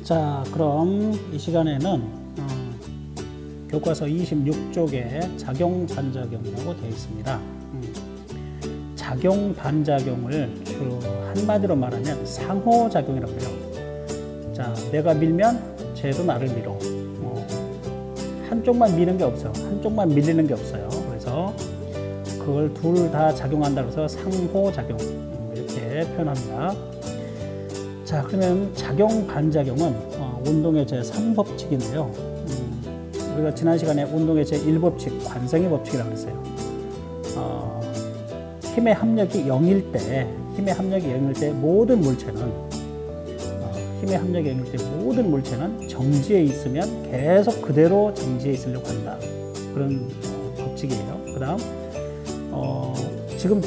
자, 그럼 이 시간에는 교과서 26쪽에 작용 반작용이라고 되어 있습니다. 작용 반작용을 한마디로 말하면 상호작용이라고 해요. 자, 내가 밀면 쟤도 나를 밀어. 한쪽만 미는 게 없어요. 한쪽만 밀리는 게 없어요. 그래서 그걸 둘 다 작용한다고 해서 상호작용 이렇게 표현합니다. 자, 그러면 작용 반작용은 운동의 제3법칙인데요. 우리가 지난 시간에 운동의 제1법칙 관성의 법칙이라고 했어요. 힘의 합력이 0일 때 모든 물체는 정지해 있으면 계속 그대로 정지해 있으려고 한다. 그런 법칙이에요. 그 다음 지금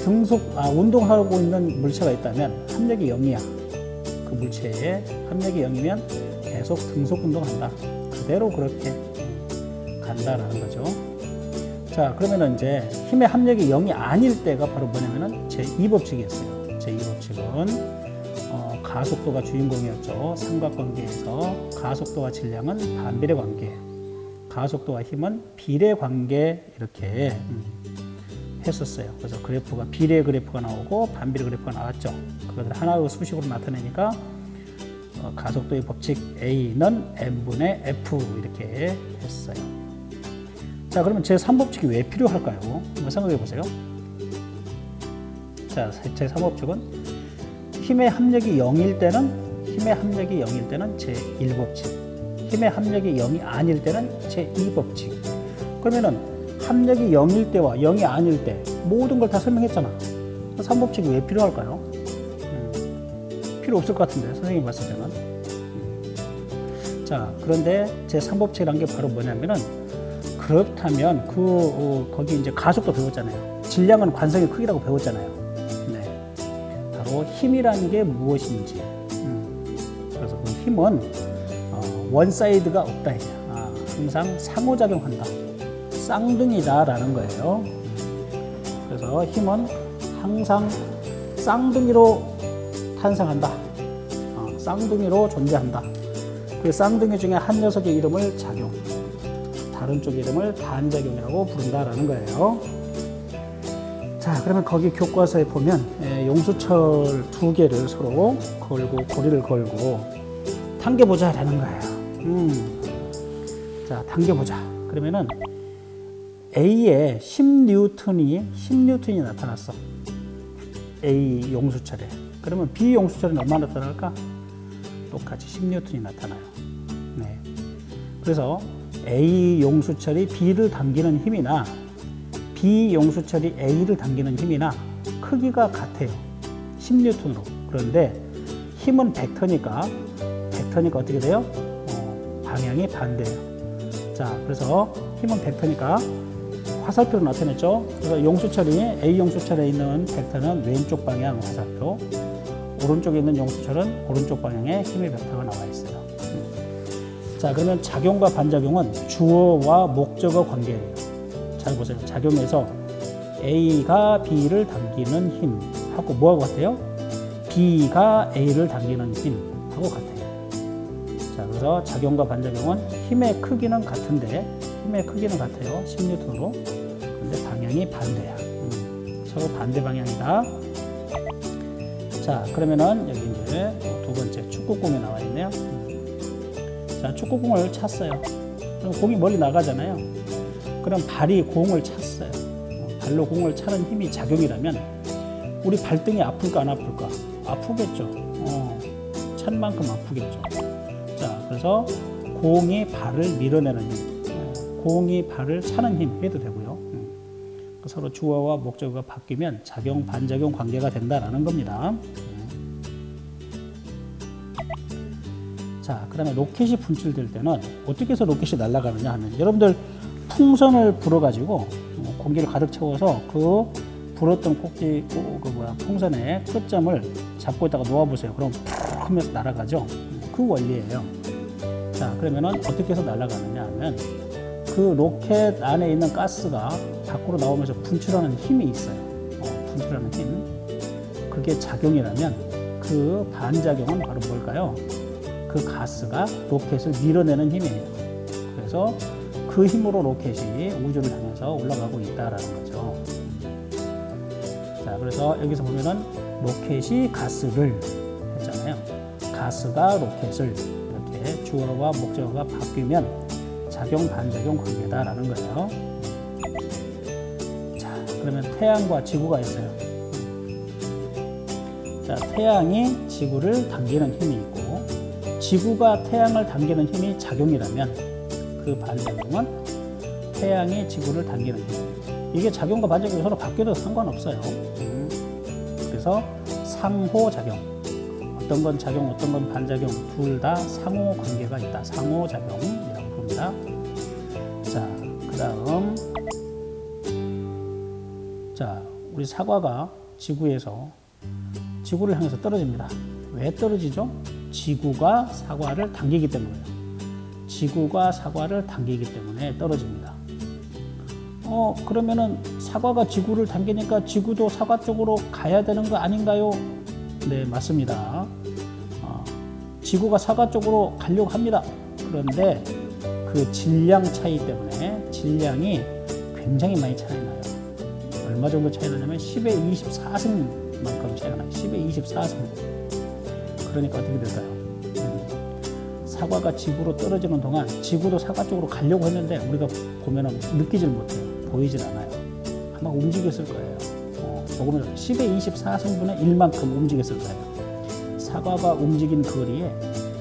운동하고 있는 물체가 있다면 합력이 0이야. 그 물체에 합력이 0이면 계속 등속 운동한다. 그대로 그렇게 간다라는 거죠. 자, 그러면은 이제 힘의 합력이 0이 아닐 때가 바로 뭐냐면은 제2법칙이었어요. 제2법칙은 가속도가 주인공이었죠. 삼각관계에서 가속도와 질량은 반비례 관계, 가속도와 힘은 비례 관계 이렇게 했었어요. 그래서 그래프가 비례 그래프가 나오고 반비례 그래프가 나왔죠. 그것을 하나의 수식으로 나타내니까 가속도의 법칙 A는 M분의 F 이렇게 했어요. 자, 그러면 제3법칙이 왜 필요할까요? 한번 생각해 보세요. 자, 제3법칙은 힘의 합력이 0일 때는 제1법칙, 힘의 합력이 0이 아닐 때는 제2법칙. 그러면은 합력이 0일 때와 0이 아닐 때 모든 걸 다 설명했잖아. 3법칙이 왜 필요할까요? 필요 없을 것 같은데, 선생님이 봤을 때는. 자, 그런데 제3법칙이란 게 바로 뭐냐면은, 그렇다면 거기 이제 가속도 배웠잖아요. 질량은 관성의 크기라고 배웠잖아요. 네. 바로 힘이라는 게 무엇인지. 그래서 그 힘은 원사이드가 없다. 항상 상호작용한다. 쌍둥이다라는 거예요. 그래서 힘은 항상 쌍둥이로 탄생한다. 쌍둥이로 존재한다. 그 쌍둥이 중에 한 녀석의 이름을 작용, 다른 쪽 이름을 반작용이라고 부른다라는 거예요. 자, 그러면 거기 교과서에 보면 용수철 두 개를 서로 고리를 걸고 당겨보자라는 거예요. 자, 당겨보자. 그러면은 A에 10N이 나타났어. A 용수철에. 그러면 B 용수철은 얼마나 나타날까? 똑같이 10N이 나타나요. 네. 그래서 A 용수철이 B를 당기는 힘이나 B 용수철이 A를 당기는 힘이나 크기가 같아요. 10N으로. 그런데 힘은 벡터니까 어떻게 돼요? 방향이 반대예요. 자, 그래서 힘은 벡터니까 화살표로 나타냈죠. 그래서 A 용수철에 있는 벡터는 왼쪽 방향 화살표, 오른쪽에 있는 용수철은 오른쪽 방향에 힘의 벡터가 나와 있어요. 자, 그러면 작용과 반작용은 주어와 목적어 관계예요. 잘 보세요. 작용에서 A가 B를 당기는 힘하고 뭐하고 같아요? B가 A를 당기는 힘하고 같아요. 자, 그래서 작용과 반작용은 힘의 크기는 같아요. 10N으로. 근데 방향이 반대야. 서로 반대 방향이다. 자, 그러면은 여기 이제 두 번째 축구공이 나와 있네요. 자, 축구공을 찼어요. 그럼 공이 멀리 나가잖아요. 그럼 발이 공을 찼어요. 발로 공을 차는 힘이 작용이라면 우리 발등이 아플까 안 아플까? 아프겠죠. 찬 만큼 아프겠죠. 자, 그래서 공이 발을 밀어내는 힘, 공이 발을 차는 힘 해도 되고요. 서로 주어와 목적어가 바뀌면 작용, 반작용 관계가 된다라는 겁니다. 자, 그 다음에 로켓이 분출될 때는 어떻게 해서 로켓이 날아가느냐 하면, 여러분들 풍선을 불어가지고 공기를 가득 채워서 그 불었던 풍선의 끝점을 잡고 있다가 놓아보세요. 그럼 푹 하면서 날아가죠. 그 원리예요. 자, 그러면은 어떻게 해서 날아가느냐 하면, 그 로켓 안에 있는 가스가 밖으로 나오면서 분출하는 힘이 있어요. 분출하는 힘. 그게 작용이라면 그 반작용은 바로 뭘까요? 그 가스가 로켓을 밀어내는 힘이에요. 그래서 그 힘으로 로켓이 우주를 향해서 올라가고 있다라는 거죠. 자, 그래서 여기서 보면은 로켓이 가스를 했잖아요. 가스가 로켓을 이렇게 주어와 목적어가 바뀌면 작용 반작용 관계다라는 거예요. 자, 그러면 태양과 지구가 있어요. 자, 태양이 지구를 당기는 힘이 있고 지구가 태양을 당기는 힘이 작용이라면 그 반작용은 태양이 지구를 당기는 힘. 이게 작용과 반작용이 서로 바뀌어도 상관없어요. 그래서 상호작용. 어떤 건 작용, 어떤 건 반작용, 둘 다 상호 관계가 있다. 상호작용이라고 부릅니다. 자, 그 다음. 자, 우리 사과가 지구에서 지구를 향해서 떨어집니다. 왜 떨어지죠? 지구가 사과를 당기기 때문이에요. 지구가 사과를 당기기 때문에 떨어집니다. 그러면은 사과가 지구를 당기니까 지구도 사과 쪽으로 가야 되는 거 아닌가요? 네, 맞습니다. 지구가 사과 쪽으로 가려고 합니다. 그런데 그 질량 차이 때문에 질량이 굉장히 많이 차이 나요. 얼마 정도 차이 나냐면 10의 24승만큼 차이가 나요. 10의 24승. 그러니까 어떻게 될까요? 사과가 지구로 떨어지는 동안 지구도 사과 쪽으로 가려고 했는데 우리가 보면은 느끼질 못해요. 보이질 않아요. 아마 움직였을 거예요. 조금이라도 10의 24승분의 1만큼 움직였을 거예요. 사과가 움직인 거리에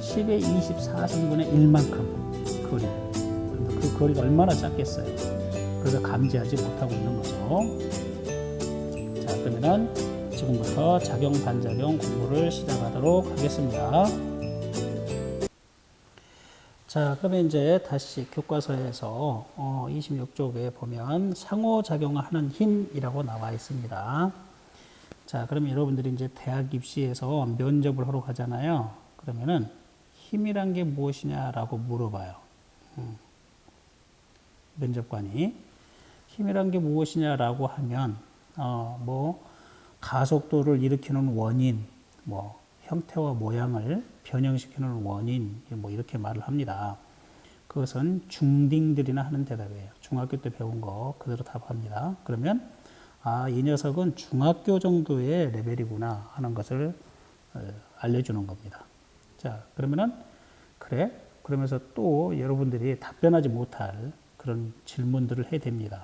10의 24승분의 1만큼 거리. 그 거리가 얼마나 작겠어요. 그래서 감지하지 못하고 있는 거죠. 자, 그러면은 지금부터 작용 반작용 공부를 시작하도록 하겠습니다. 자, 그러면 이제 다시 교과서에서 26쪽에 보면 상호작용하는 힘이라고 나와 있습니다. 자, 그러면 여러분들이 이제 대학 입시에서 면접을 하러 가잖아요. 그러면은 힘이란 게 무엇이냐라고 물어봐요. 면접관이 힘이란 게 무엇이냐라고 하면 뭐 가속도를 일으키는 원인, 뭐 형태와 모양을 변형시키는 원인, 뭐 이렇게 말을 합니다. 그것은 중딩들이나 하는 대답이에요. 중학교 때 배운 거 그대로 답합니다. 그러면 이 녀석은 중학교 정도의 레벨이구나 하는 것을 알려주는 겁니다. 자, 그러면은 그래? 그러면서 또 여러분들이 답변하지 못할 그런 질문들을 해댑니다.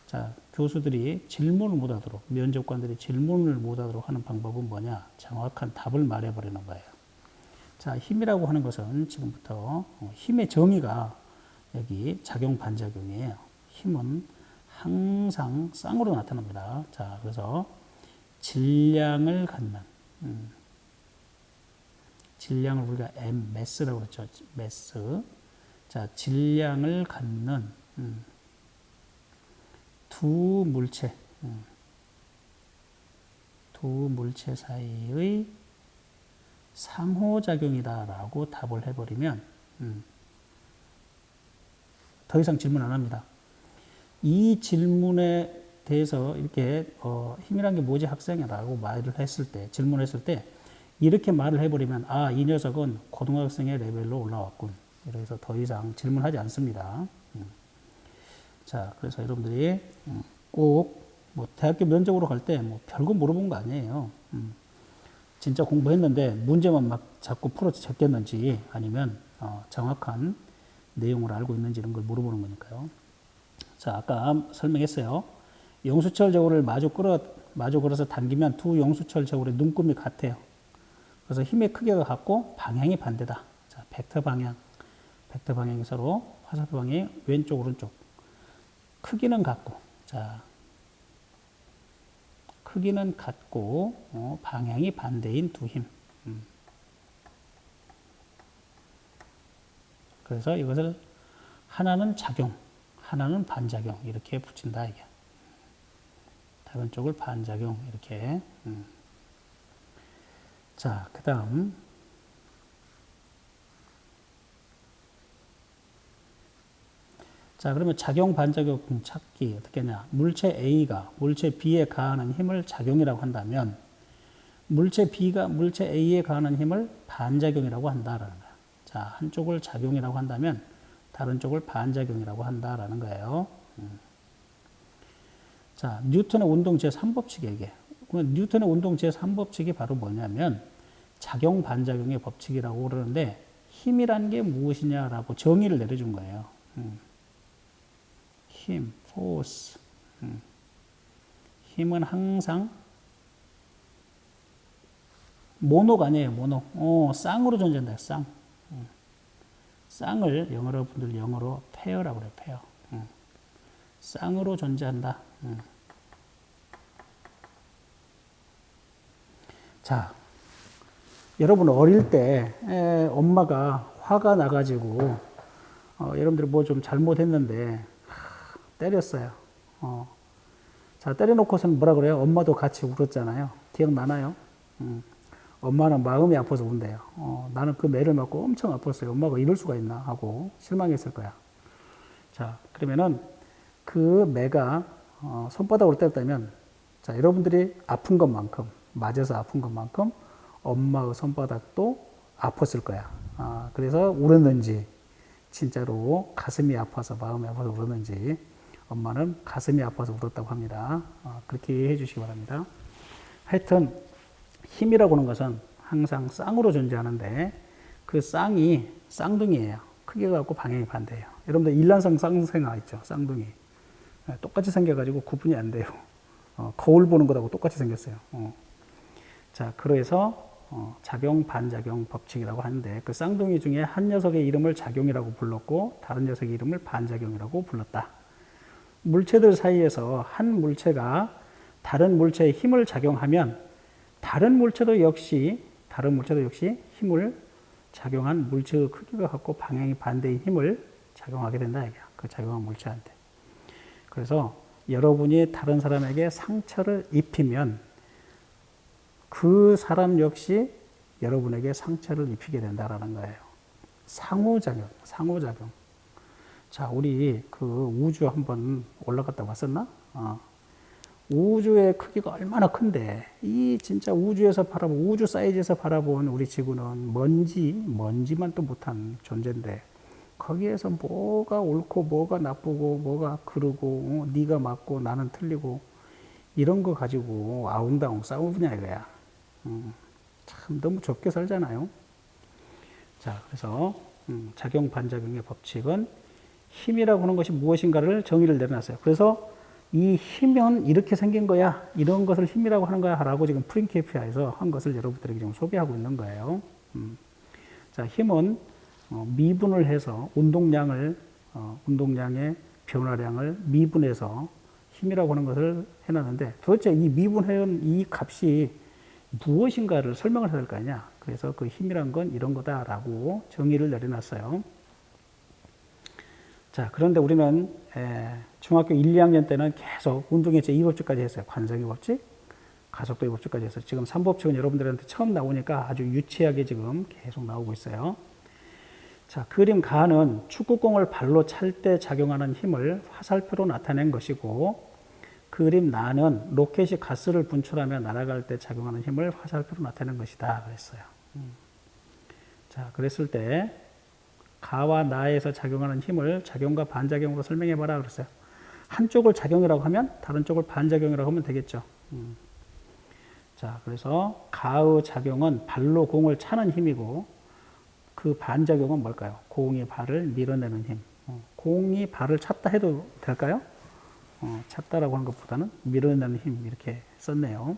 자, 교수들이 질문을 못하도록, 면접관들이 질문을 못하도록 하는 방법은 뭐냐? 정확한 답을 말해버리는 거예요. 자, 힘이라고 하는 것은 지금부터 힘의 정의가 여기 작용 반작용이에요. 힘은 항상 쌍으로 나타납니다. 자, 그래서 질량을 갖는, 질량을 우리가 매스라고 그랬죠. 매스. 자, 질량을 갖는 두 물체 사이의 상호작용이다라고 답을 해버리면 더 이상 질문 안 합니다. 이 질문에 대해서 이렇게 힘이란 게 뭐지 학생이라고 말을 했을 때, 질문했을 때 이렇게 말을 해버리면 이 녀석은 고등학생의 레벨로 올라왔군. 그래서 더 이상 질문하지 않습니다. 자, 그래서 여러분들이 꼭 뭐 대학교 면접으로 갈 때 뭐 별거 물어본 거 아니에요. 진짜 공부했는데 문제만 막 자꾸 풀어서 제꼈는지 아니면 정확한 내용을 알고 있는지 이런 걸 물어보는 거니까요. 자, 아까 설명했어요. 용수철 저울을 마주 걸어서 당기면 두 용수철 저울의 눈금이 같아요. 그래서 힘의 크기가 같고 방향이 반대다. 자, 벡터 방향이 서로 화살표 방향이 왼쪽 오른쪽. 크기는 같고, 자, 크기는 같고 방향이 반대인 두 힘. 그래서 이것을 하나는 작용, 하나는 반작용 이렇게 붙인다 이게. 다른 쪽을 반작용 이렇게. 자, 그다음. 자, 그러면 작용, 반작용 찾기 어떻게 하냐. 물체 A가 물체 B에 가하는 힘을 작용이라고 한다면 물체 B가 물체 A에 가하는 힘을 반작용이라고 한다라는 거야. 자, 한쪽을 작용이라고 한다면 다른 쪽을 반작용이라고 한다라는 거예요. 자, 뉴턴의 운동 제3법칙이 이게. 뉴턴의 운동 제3법칙이 바로 뭐냐면 작용 반작용의 법칙이라고 그러는데 힘이란 게 무엇이냐라고 정의를 내려준 거예요. 힘, force. 힘은 항상 모노가 아니에요, 모노. 쌍으로 존재한다, 쌍. 쌍을 여러분들 영어로 페어라고 그래요, 페어. 쌍으로 존재한다. 자, 여러분 어릴 때 엄마가 화가 나가지고 여러분들이 뭐 좀 잘못했는데 때렸어요. 자, 때려놓고서는 뭐라 그래요? 엄마도 같이 울었잖아요. 기억나나요? 엄마는 마음이 아파서 운대요. 나는 그 매를 맞고 엄청 아팠어요. 엄마가 이럴 수가 있나 하고 실망했을 거야. 자, 그러면은 그 매가 손바닥으로 때렸다면, 자, 여러분들이 아픈 것만큼, 맞아서 아픈 것만큼 엄마의 손바닥도 아팠을 거야. 그래서 울었는지, 진짜로 가슴이 아파서, 마음이 아파서 울었는지, 엄마는 가슴이 아파서 울었다고 합니다. 그렇게 이해해 주시기 바랍니다. 하여튼, 힘이라고 하는 것은 항상 쌍으로 존재하는데, 그 쌍이 쌍둥이에요. 크기가 같고 방향이 반대예요. 여러분들 일란성 쌍생아 있죠? 쌍둥이. 똑같이 생겨가지고 구분이 안 돼요. 거울 보는 것하고 똑같이 생겼어요. 자, 그래서 작용 반작용 법칙이라고 하는데 그 쌍둥이 중에 한 녀석의 이름을 작용이라고 불렀고 다른 녀석의 이름을 반작용이라고 불렀다. 물체들 사이에서 한 물체가 다른 물체에 힘을 작용하면 다른 물체도 역시 힘을 작용한 물체의 크기가 같고 방향이 반대인 힘을 작용하게 된다 이거야. 그 작용한 물체한테. 그래서 여러분이 다른 사람에게 상처를 입히면 그 사람 역시 여러분에게 상처를 입히게 된다라는 거예요. 상호작용. 자, 우리 그 우주 한번 올라갔다 왔었나? 우주의 크기가 얼마나 큰데, 이 진짜 우주에서 우주 사이즈에서 바라본 우리 지구는 먼지만 또 못한 존재인데, 거기에서 뭐가 옳고, 뭐가 나쁘고, 뭐가 그르고, 네가 맞고, 나는 틀리고, 이런 거 가지고 아웅다웅 싸우냐 이거야. 참 너무 좁게 살잖아요. 자, 그래서 작용 반작용의 법칙은 힘이라고 하는 것이 무엇인가를 정의를 내려놨어요. 그래서 이 힘은 이렇게 생긴 거야. 이런 것을 힘이라고 하는 거야. 라고 지금 프린케이피아에서 한 것을 여러분들에게 지금 소개하고 있는 거예요. 자, 힘은 미분을 해서 운동량의 변화량을 미분해서 힘이라고 하는 것을 해놨는데 도대체 이 미분해온 이 값이 무엇인가를 설명을 해야 될 거 아니냐. 그래서 그 힘이란 건 이런 거다라고 정의를 내려놨어요. 자, 그런데 우리는 중학교 1, 2학년 때는 계속 운동의 제2법칙까지 했어요. 관성의 법칙, 가속도의 법칙까지 했어요. 지금 3법칙은 여러분들한테 처음 나오니까 아주 유치하게 지금 계속 나오고 있어요. 자, 그림 가는 축구공을 발로 찰 때 작용하는 힘을 화살표로 나타낸 것이고, 그림 나는 로켓이 가스를 분출하며 날아갈 때 작용하는 힘을 화살표로 나타낸 것이다. 그랬어요. 자, 그랬을 때 가와 나에서 작용하는 힘을 작용과 반작용으로 설명해봐라 그랬어요. 한쪽을 작용이라고 하면 다른 쪽을 반작용이라고 하면 되겠죠. 자, 그래서 가의 작용은 발로 공을 차는 힘이고 그 반작용은 뭘까요? 공이 발을 밀어내는 힘. 공이 발을 찼다 해도 될까요? 찼다라고 하는 것보다는 밀어내는 힘 이렇게 썼네요.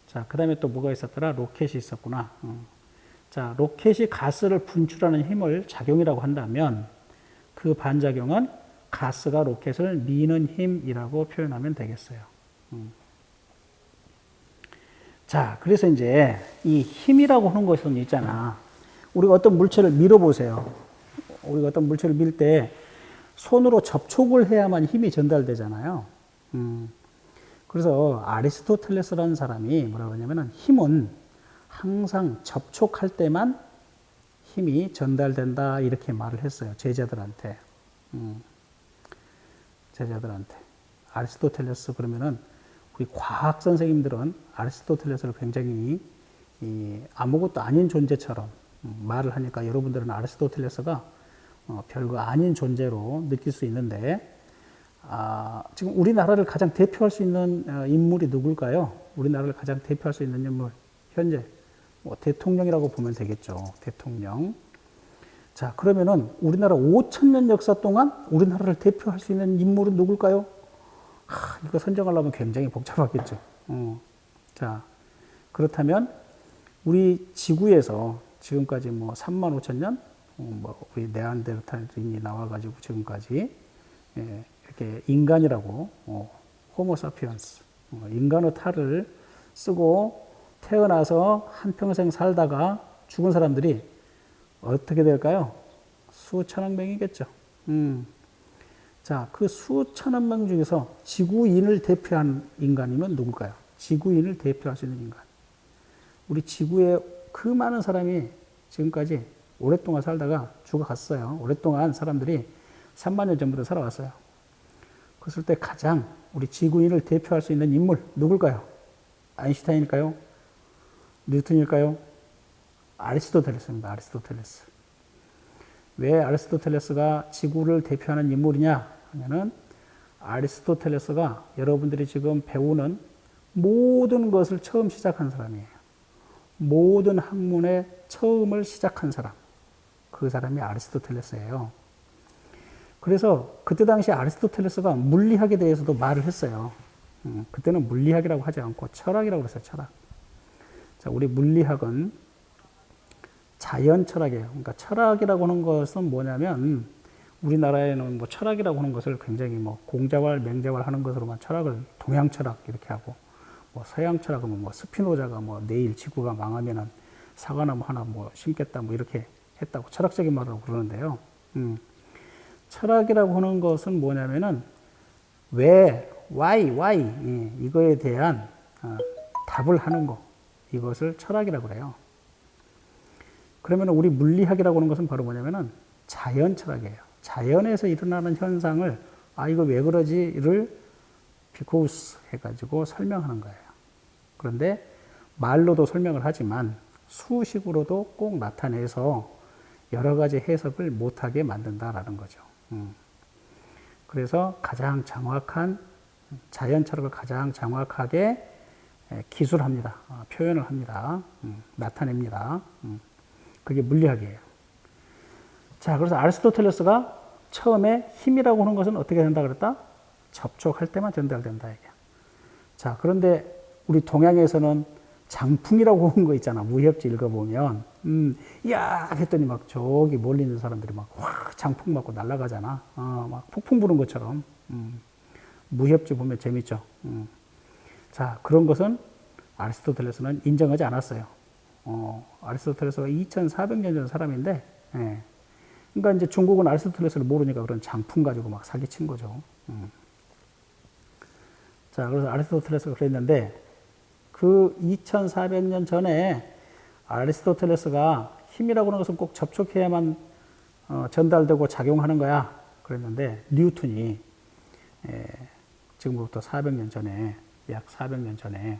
자, 그 다음에 또 뭐가 있었더라? 로켓이 있었구나. 자, 로켓이 가스를 분출하는 힘을 작용이라고 한다면 그 반작용은 가스가 로켓을 미는 힘이라고 표현하면 되겠어요. 자, 그래서 이제 이 힘이라고 하는 것은 있잖아. 우리가 어떤 물체를 밀어보세요. 우리가 어떤 물체를 밀 때 손으로 접촉을 해야만 힘이 전달되잖아요. 그래서 아리스토텔레스라는 사람이 뭐라고 하냐면은 힘은 항상 접촉할 때만 힘이 전달된다 이렇게 말을 했어요. 제자들한테. 아리스토텔레스 그러면은 우리 과학 선생님들은 아리스토텔레스를 굉장히 아무것도 아닌 존재처럼 말을 하니까 여러분들은 아리스토텔레스가 별거 아닌 존재로 느낄 수 있는데, 지금 우리나라를 가장 대표할 수 있는 인물이 누굴까요? 우리나라를 가장 대표할 수 있는 인물, 현재 대통령이라고 보면 되겠죠. 대통령. 자, 그러면은 우리나라 5,000년 역사 동안 우리나라를 대표할 수 있는 인물은 누굴까요? 이거 선정하려면 굉장히 복잡하겠죠. 자, 그렇다면 우리 지구에서 지금까지 35,000년, 우리 네안데르탈인이 나와가지고 지금까지 이렇게 인간이라고, 호모사피언스, 인간의 탈을 쓰고 태어나서 한평생 살다가 죽은 사람들이 어떻게 될까요? 수천억 명이겠죠. 자, 그 수천억 명 중에서 지구인을 대표한 인간이면 누굴까요? 지구인을 대표할 수 있는 인간. 우리 지구에 그 많은 사람이 지금까지 오랫동안 살다가 죽어갔어요. 오랫동안 사람들이 3만 년 전부터 살아왔어요. 그랬을 때 가장 우리 지구인을 대표할 수 있는 인물 누굴까요? 아인슈타인일까요? 뉴턴일까요? 아리스토텔레스입니다. 아리스토텔레스. 왜 아리스토텔레스가 지구를 대표하는 인물이냐 하면은, 아리스토텔레스가 여러분들이 지금 배우는 모든 것을 처음 시작한 사람이에요. 모든 학문의 처음을 시작한 사람. 그 사람이 아리스토텔레스예요. 그래서 그때 당시 아리스토텔레스가 물리학에 대해서도 말을 했어요. 그때는 물리학이라고 하지 않고 철학이라고 그랬어요. 철학. 자, 우리 물리학은 자연 철학이에요. 그러니까 철학이라고 하는 것은 뭐냐면, 우리나라에는 철학이라고 하는 것을 굉장히 공자왈, 맹자왈 하는 것으로만 철학을, 동양 철학 이렇게 하고, 서양 철학은 스피노자가 내일 지구가 망하면은 사과나무 하나 심겠다 이렇게 했다고 철학적인 말로 그러는데요. 철학이라고 하는 것은 뭐냐면은 왜, why 이거에 대한 답을 하는 거, 이것을 철학이라고 그래요. 그러면 우리 물리학이라고 하는 것은 바로 뭐냐면은 자연 철학이에요. 자연에서 일어나는 현상을 이거 왜 그러지를 because 해가지고 설명하는 거예요. 그런데 말로도 설명을 하지만 수식으로도 꼭 나타내서 여러 가지 해석을 못하게 만든다라는 거죠. 그래서 가장 정확한 자연 철학을 가장 정확하게 기술합니다. 표현을 합니다. 나타냅니다. 그게 물리학이에요. 자, 그래서 아리스토텔레스가 처음에 힘이라고 하는 것은 어떻게 된다 그랬다? 접촉할 때만 전달된다 이게. 자, 그런데 우리 동양에서는 장풍이라고 하는 거 있잖아. 무협지 읽어보면, 야 했더니 저기 멀리 있는 사람들이 확 장풍 맞고 날아가잖아. 막 폭풍 부는 것처럼. 무협지 보면 재밌죠. 자, 그런 것은 아리스토텔레스는 인정하지 않았어요. 아리스토텔레스가 2400년 전 사람인데, 그러니까 이제 중국은 아리스토텔레스를 모르니까 그런 장풍 가지고 사기친 거죠. 자, 그래서 아리스토텔레스가 그랬는데, 그 2400년 전에 아리스토텔레스가 힘이라고 하는 것은 꼭 접촉해야만 전달되고 작용하는 거야. 그랬는데, 뉴턴이 지금부터 400년 전에, 약 400년 전에,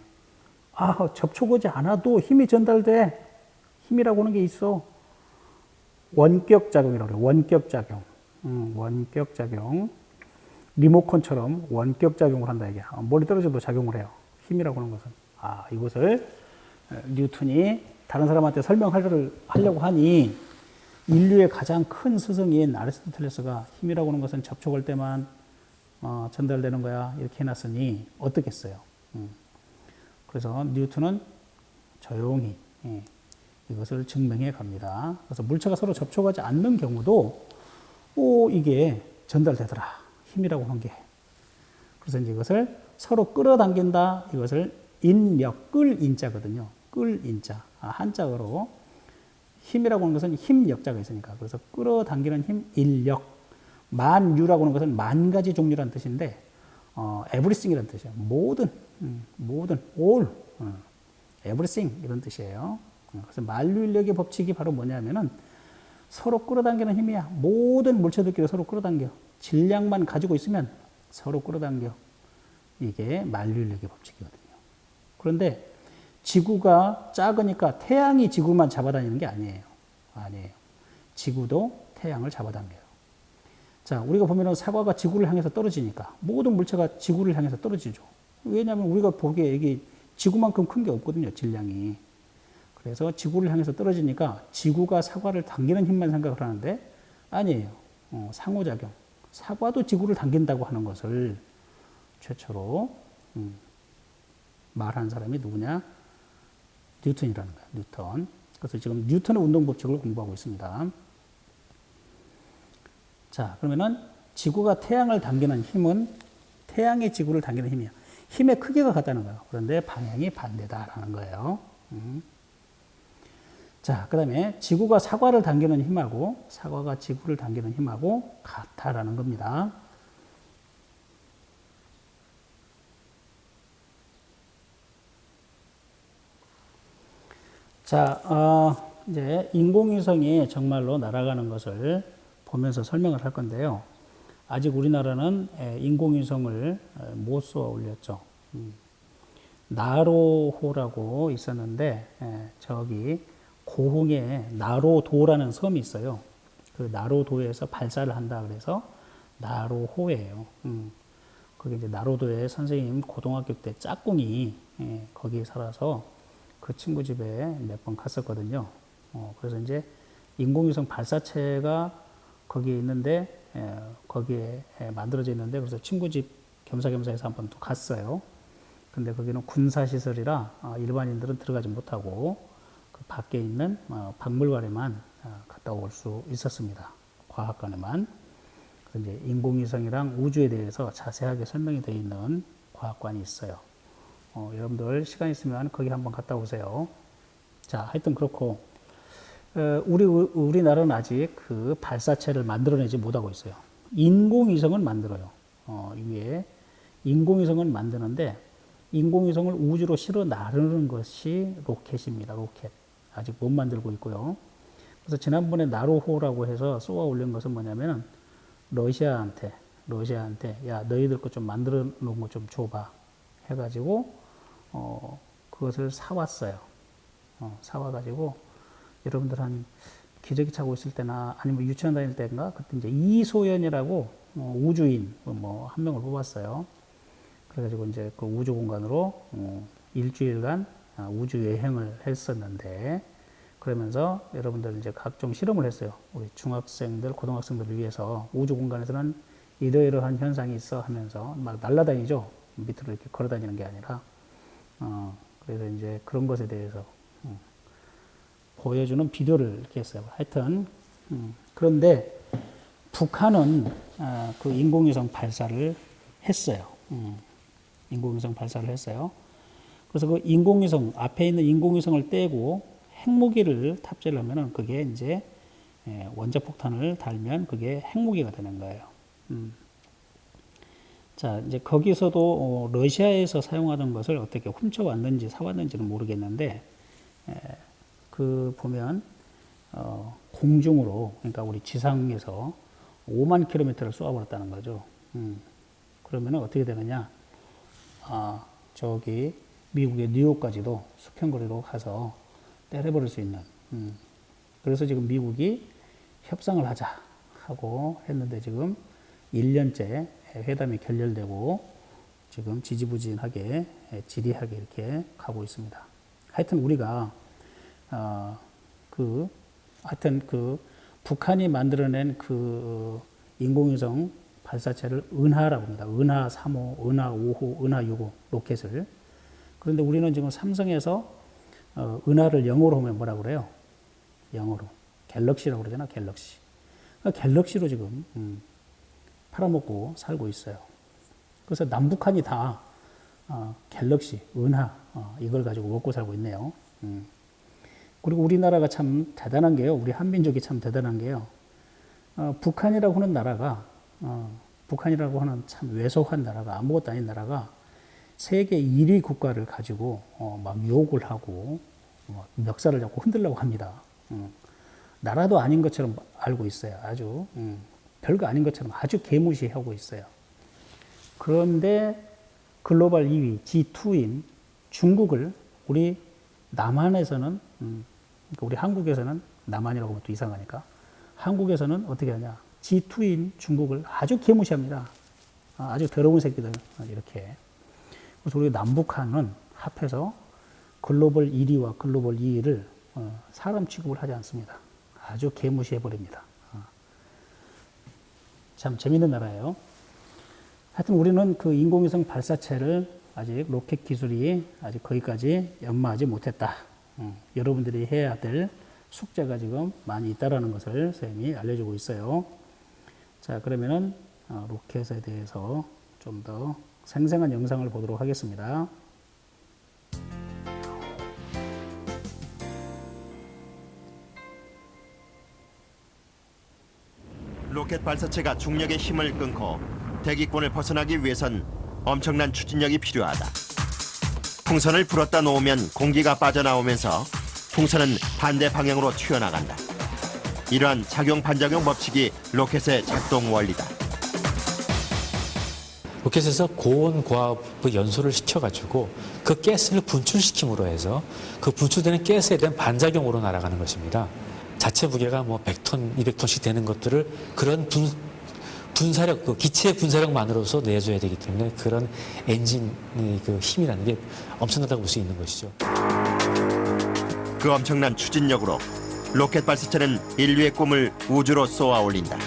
접촉하지 않아도 힘이 전달돼. 힘이라고 하는 게 있어. 원격작용이라고 그래요. 원격작용. 원격작용. 리모컨처럼 원격작용을 한다, 이게. 멀리 떨어져도 작용을 해요. 힘이라고 하는 것은. 이것을 뉴턴이 다른 사람한테 설명하려고 하니, 인류의 가장 큰 스승인 아리스토텔레스가 힘이라고 하는 것은 접촉할 때만 전달되는 거야. 이렇게 해놨으니, 어떻겠어요? 그래서 뉴턴은 조용히 이것을 증명해 갑니다. 그래서 물체가 서로 접촉하지 않는 경우도 이게 전달되더라. 힘이라고 하는 게. 그래서 이제 이것을 서로 끌어당긴다. 이것을 인력, 끌 인자거든요. 끌 인자. 한자어로 힘이라고 하는 것은 힘 역자가 있으니까. 그래서 끌어당기는 힘, 인력. 만유라고 하는 것은 만 가지 종류라는 뜻인데, everything이라는 뜻이에요. 모든, all, everything 이런 뜻이에요. 그래서 만유인력의 법칙이 바로 뭐냐면은 서로 끌어당기는 힘이야. 모든 물체들끼리 서로 끌어당겨. 질량만 가지고 있으면 서로 끌어당겨. 이게 만류인력의 법칙이거든요. 그런데 지구가 작으니까 태양이 지구만 잡아다니는 게 아니에요. 아니에요. 지구도 태양을 잡아당겨요. 자, 우리가 보면은 사과가 지구를 향해서 떨어지니까 모든 물체가 지구를 향해서 떨어지죠. 왜냐하면 우리가 보기에 이게 지구만큼 큰 게 없거든요, 질량이. 그래서 지구를 향해서 떨어지니까 지구가 사과를 당기는 힘만 생각을 하는데 아니에요. 상호작용. 사과도 지구를 당긴다고 하는 것을 최초로 말한 사람이 누구냐? 뉴턴이라는 거예요. 뉴턴. 그래서 지금 뉴턴의 운동 법칙을 공부하고 있습니다. 자, 그러면은 지구가 태양을 당기는 힘은 태양이 지구를 당기는 힘이야. 힘의 크기가 같다는 거예요. 그런데 방향이 반대다라는 거예요. 자, 그 다음에 지구가 사과를 당기는 힘하고 사과가 지구를 당기는 힘하고 같다라는 겁니다. 자, 이제 인공위성이 정말로 날아가는 것을 보면서 설명을 할 건데요. 아직 우리나라는 인공위성을 못 쏘아 올렸죠. 나로호라고 있었는데 저기 고흥에 나로도라는 섬이 있어요. 그 나로도에서 발사를 한다 그래서 나로호예요. 그게 이제 나로도에 선생님 고등학교 때 짝꿍이 거기에 살아서 그 친구 집에 몇 번 갔었거든요. 그래서 이제 인공위성 발사체가 거기에 있는데 거기에 만들어져 있는데 그래서 친구 집 겸사겸사 해서 한번 또 갔어요. 근데 거기는 군사시설이라 일반인들은 들어가지 못하고 그 밖에 있는 박물관에만 갔다 올 수 있었습니다. 과학관에만. 그래서 이제 인공위성이랑 우주에 대해서 자세하게 설명이 되어 있는 과학관이 있어요. 여러분들 시간 있으면 거기 한번 갔다 오세요. 자, 하여튼 그렇고 우리나라는 아직 그 발사체를 만들어내지 못하고 있어요. 인공위성은 만들어요. 위에 인공위성은 만드는데 인공위성을 우주로 실어 나르는 것이 로켓입니다. 로켓. 아직 못 만들고 있고요. 그래서 지난번에 나로호라고 해서 쏘아 올린 것은 뭐냐면은 러시아한테 야 너희들 거 좀 만들어 놓은 거 좀 줘봐 해가지고 그것을 사왔어요. 사와가지고 여러분들 한 기저귀 차고 있을 때나 아니면 유치원 다닐 때인가 그때 이제 이소연이라고 우주인 뭐 한 명을 뽑았어요. 그래가지고 이제 그 우주 공간으로 일주일간 우주 여행을 했었는데 그러면서 여러분들 이제 각종 실험을 했어요. 우리 중학생들, 고등학생들을 위해서 우주 공간에서는 이러이러한 현상이 있어 하면서 막 날아다니죠. 밑으로 이렇게 걸어 다니는 게 아니라. 그래서 이제 그런 것에 대해서 보여주는 비디오를 이렇게 했어요. 하여튼, 그런데 북한은 그 인공위성 발사를 했어요. 인공위성 발사를 했어요. 그래서 그 인공위성, 앞에 있는 인공위성을 떼고 핵무기를 탑재를 하면은 그게 이제 원자폭탄을 달면 그게 핵무기가 되는 거예요. 자, 이제 거기서도 러시아에서 사용하던 것을 어떻게 훔쳐왔는지 사왔는지는 모르겠는데, 그 보면 공중으로, 그러니까 우리 지상에서 5만 킬로미터를 쏘아버렸다는 거죠. 그러면 어떻게 되느냐? 저기 미국의 뉴욕까지도 수평거리로 가서 때려버릴 수 있는. 그래서 지금 미국이 협상을 하자 하고 했는데 지금 1년째 회담이 결렬되고 지금 지지부진하게 지리하게 이렇게 가고 있습니다. 하여튼 우리가 하여튼 그 북한이 만들어낸 그 인공위성 발사체를 은하라고 합니다. 은하 3호, 은하 5호, 은하 6호 로켓을. 그런데 우리는 지금 삼성에서 은하를 영어로 하면 뭐라고 그래요? 영어로. 갤럭시라고 그러잖아, 갤럭시. 그러니까 갤럭시로 지금 팔아먹고 살고 있어요. 그래서 남북한이 다 갤럭시, 은하 이걸 가지고 먹고 살고 있네요. 그리고 우리나라가 참 대단한 게요. 우리 한민족이 참 대단한 게요. 북한이라고 하는 나라가 북한이라고 하는 참 왜소한 나라가 아무것도 아닌 나라가 세계 1위 국가를 가지고 막 욕을 하고 멱살을 잡고 흔들려고 합니다. 나라도 아닌 것처럼 알고 있어요. 아주 별거 아닌 것처럼 아주 개무시하고 있어요. 그런데 글로벌 2위 G2인 중국을 우리 남한에서는 그러니까 우리 한국에서는 남한이라고 하면 또 이상하니까 한국에서는 어떻게 하냐 G2인 중국을 아주 개무시합니다. 아주 더러운 새끼들 이렇게. 그래서 우리 남북한은 합해서 글로벌 1위와 글로벌 2위를 사람 취급을 하지 않습니다. 아주 개무시해 버립니다. 참 재밌는 나라예요. 하여튼 우리는 그 인공위성 발사체를 아직 로켓 기술이 아직 거기까지 연마하지 못했다. 여러분들이 해야 될 숙제가 지금 많이 있다라는 것을 선생님이 알려주고 있어요. 자, 그러면은 로켓에 대해서 좀 더 생생한 영상을 보도록 하겠습니다. 로켓 발사체가 중력의 힘을 끊고 대기권을 벗어나기 위해선 엄청난 추진력이 필요하다. 풍선을 불었다 놓으면 공기가 빠져나오면서 풍선은 반대 방향으로 튀어나간다. 이러한 작용 반작용 법칙이 로켓의 작동 원리다. 로켓에서 고온 고압의 연소를 시켜가지고 그 가스를 분출시킴으로 해서 그 분출되는 가스에 대한 반작용으로 날아가는 것입니다. 자체 무게가 뭐 100톤, 200톤씩 되는 것들을 그런 분사력, 그 기체의 분사력만으로서 내줘야 되기 때문에 그런 엔진의 그 힘이라는 게 엄청나다고 볼 수 있는 것이죠. 그 엄청난 추진력으로 로켓 발사체는 인류의 꿈을 우주로 쏘아 올린다.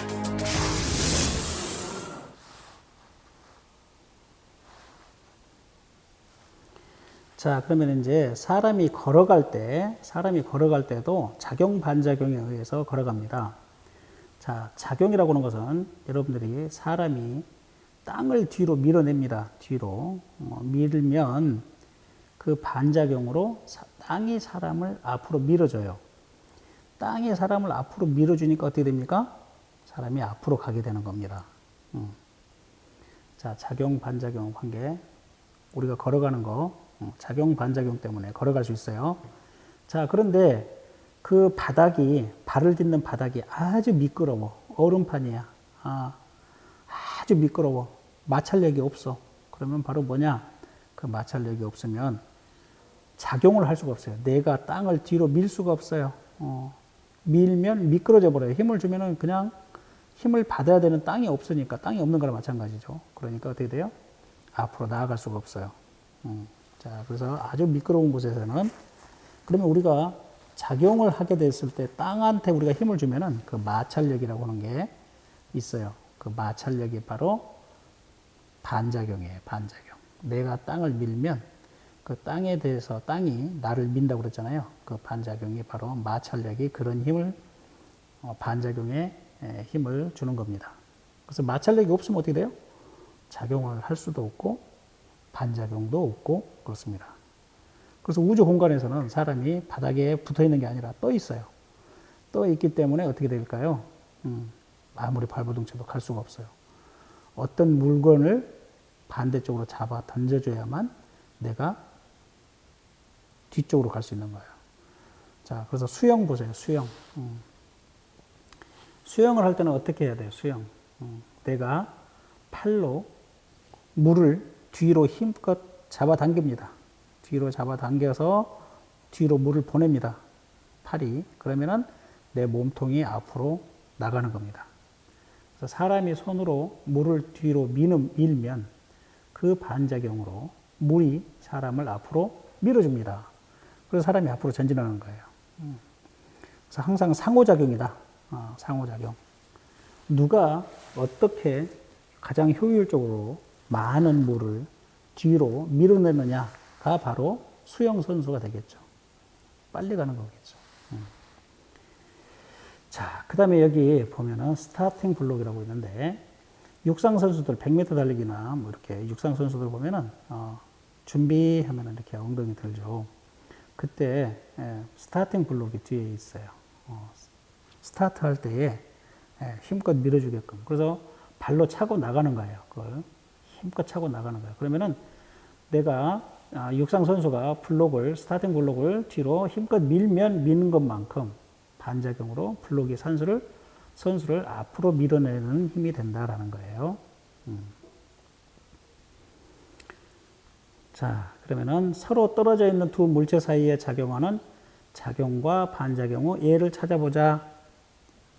자, 그러면 이제 사람이 걸어갈 때도 작용 반작용에 의해서 걸어갑니다. 자, 작용이라고 하는 것은 여러분들이 사람이 땅을 뒤로 밀어냅니다. 뒤로 밀면 그 반작용으로 땅이 사람을 앞으로 밀어줘요. 땅이 사람을 앞으로 밀어주니까 어떻게 됩니까? 사람이 앞으로 가게 되는 겁니다. 자, 작용 반작용 관계. 우리가 걸어가는 거 작용 반작용 때문에 걸어갈 수 있어요. 자, 그런데 그 바닥이, 발을 딛는 바닥이 아주 미끄러워. 얼음판이야. 아주 미끄러워. 마찰력이 없어. 그러면 바로 뭐냐? 그 마찰력이 없으면 작용을 할 수가 없어요. 내가 땅을 뒤로 밀 수가 없어요. 밀면 미끄러져 버려요. 힘을 주면은 그냥 힘을 받아야 되는 땅이 없으니까, 땅이 없는 거랑 마찬가지죠. 그러니까 어떻게 돼요? 앞으로 나아갈 수가 없어요. 자, 그래서 아주 미끄러운 곳에서는 그러면 우리가 작용을 하게 됐을 때 땅한테 우리가 힘을 주면은 그 마찰력이라고 하는 게 있어요. 그 마찰력이 바로 반작용이에요. 반작용. 내가 땅을 밀면 그 땅에 대해서 땅이 나를 민다고 그랬잖아요. 그 반작용이 바로 마찰력이 그런 힘을 반작용에 힘을 주는 겁니다. 그래서 마찰력이 없으면 어떻게 돼요? 작용을 할 수도 없고 반작용도 없고 그렇습니다. 그래서 우주 공간에서는 사람이 바닥에 붙어 있는 게 아니라 떠 있어요. 떠 있기 때문에 어떻게 될까요? 아무리 발버둥 쳐도 갈 수가 없어요. 어떤 물건을 반대쪽으로 잡아 던져줘야만 내가 뒤쪽으로 갈 수 있는 거예요. 자, 그래서 수영 보세요. 수영. 수영을 할 때는 어떻게 해야 돼요? 수영. 내가 팔로 물을 뒤로 힘껏 잡아당깁니다. 뒤로 잡아당겨서 뒤로 물을 보냅니다. 팔이. 그러면은 내 몸통이 앞으로 나가는 겁니다. 그래서 사람이 손으로 물을 뒤로 밀면 그 반작용으로 물이 사람을 앞으로 밀어줍니다. 그래서 사람이 앞으로 전진하는 거예요. 그래서 항상 상호작용이다. 상호작용. 누가 어떻게 가장 효율적으로 많은 물을 뒤로 밀어내느냐가 바로 수영 선수가 되겠죠. 빨리 가는 거겠죠. 자, 그 다음에 여기 보면은 스타팅 블록이라고 있는데, 육상 선수들 100m 달리기나 뭐 이렇게 육상 선수들 보면은 준비하면은 이렇게 엉덩이 들죠. 그때 스타팅 블록이 뒤에 있어요. 스타트 할 때에 힘껏 밀어주게끔. 그래서 발로 차고 나가는 거예요. 그걸 힘껏 차고 나가는 거예요. 그러면은 내가 육상 선수가 블록을 스타팅 블록을 뒤로 힘껏 밀면 미는 것만큼 반작용으로 블록이 선수를 앞으로 밀어내는 힘이 된다라는 거예요. 자, 그러면은 서로 떨어져 있는 두 물체 사이에 작용하는 작용과 반작용 후 예를 찾아보자.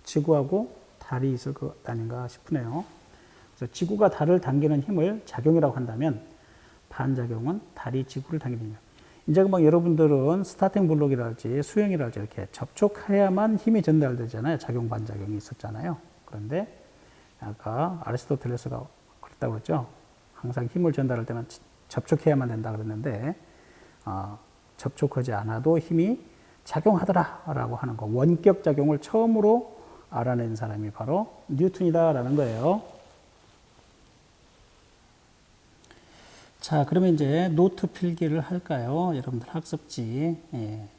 지구하고 달이 있을 것 아닌가 싶으네요. 그래서 지구가 달을 당기는 힘을 작용이라고 한다면 반작용은 달이 지구를 당기는 힘. 이제 막 여러분들은 스타팅 블록이랄지 수영이랄지 이렇게 접촉해야만 힘이 전달되잖아요. 작용 반작용이 있었잖아요. 그런데 아까 아리스토텔레스가 그랬다고 그랬죠. 항상 힘을 전달할 때는 접촉해야만 된다 그랬는데 접촉하지 않아도 힘이 작용하더라라고 하는 거. 원격 작용을 처음으로 알아낸 사람이 바로 뉴턴이다라는 거예요. 자, 그러면 이제 노트 필기를 할까요? 여러분들 학습지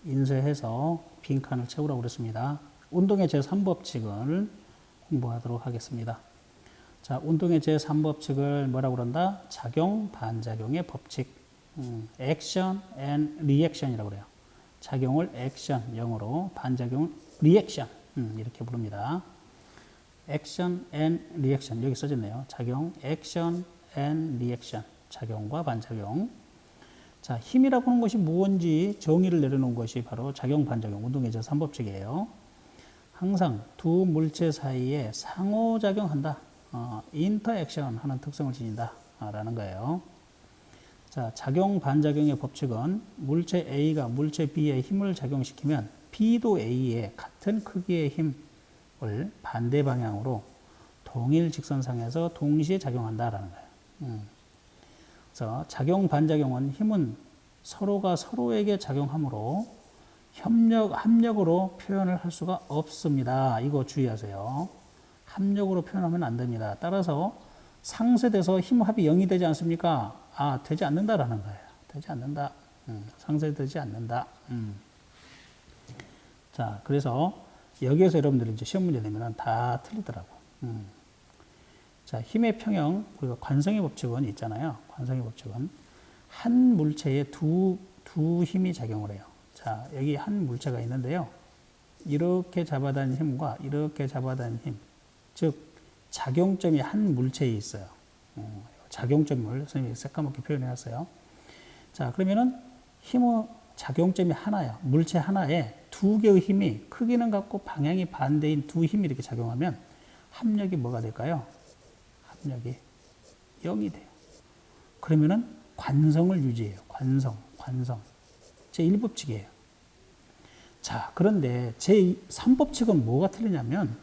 인쇄해서 빈칸을 채우라고 그랬습니다. 운동의 제3법칙을 공부하도록 하겠습니다. 자, 운동의 제3법칙을 뭐라고 그런다? 작용, 반작용의 법칙. 액션 앤 리액션이라고 그래요. 작용을 액션, 영어로, 반작용을 리액션, 이렇게 부릅니다. 액션 앤 리액션, 여기 써졌네요. 작용, 액션 앤 리액션. 작용과 반작용. 자, 힘이라고 하는 것이 무엇인지 정의를 내려놓은 것이 바로 작용, 반작용, 운동의 제3법칙이에요. 항상 두 물체 사이에 상호작용한다. 인터액션 하는 특성을 지닌다. 라는 거예요. 자, 작용, 반작용의 법칙은 물체 A가 물체 B에 힘을 작용시키면 B도 A에 같은 크기의 힘을 반대 방향으로 동일 직선상에서 동시에 작용한다라는 거예요. 그래서 작용, 반작용은 힘은 서로가 서로에게 작용하므로 합력으로 표현을 할 수가 없습니다. 이거 주의하세요. 합력으로 표현하면 안 됩니다. 따라서 상쇄돼서 힘합이 0이 되지 않습니까? 되지 않는다라는 거예요. 되지 않는다. 상쇄되지 않는다. 자, 그래서 여기에서 여러분들이 이제 시험 문제 내면 다 틀리더라고. 자, 힘의 평형, 우리가 관성의 법칙은 있잖아요. 관성의 법칙은 한 물체에 두 힘이 작용을 해요. 자, 여기 한 물체가 있는데요. 이렇게 잡아다닌 힘과 이렇게 잡아다닌 힘, 즉 작용점이 한 물체에 있어요. 작용점을 선생님이 새까맣게 표현해놨어요. 자, 그러면은 힘의 작용점이 하나야. 물체 하나에 두 개의 힘이 크기는 같고 방향이 반대인 두 힘이 이렇게 작용하면 합력이 뭐가 될까요? 합력이 0이 돼요. 그러면은 관성을 유지해요. 관성. 제1법칙이에요. 자, 그런데 제3법칙은 뭐가 틀리냐면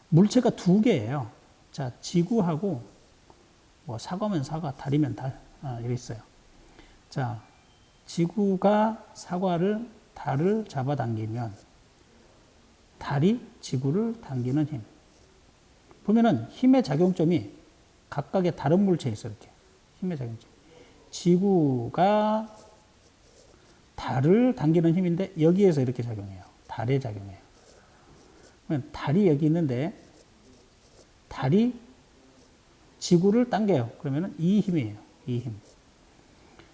물체가 두 개예요. 자, 지구하고 뭐 사과면 사과, 달이면 달, 이렇게 있어요. 자, 지구가 달을 잡아당기면 달이 지구를 당기는 힘. 보면은 힘의 작용점이 각각의 다른 물체에 있어요. 이렇게 힘의 작용점. 지구가 달을 당기는 힘인데 여기에서 이렇게 작용해요. 달에 작용해요. 그러면 달이 여기 있는데 달이 지구를 당겨요. 그러면은 이 힘이에요. 이 힘.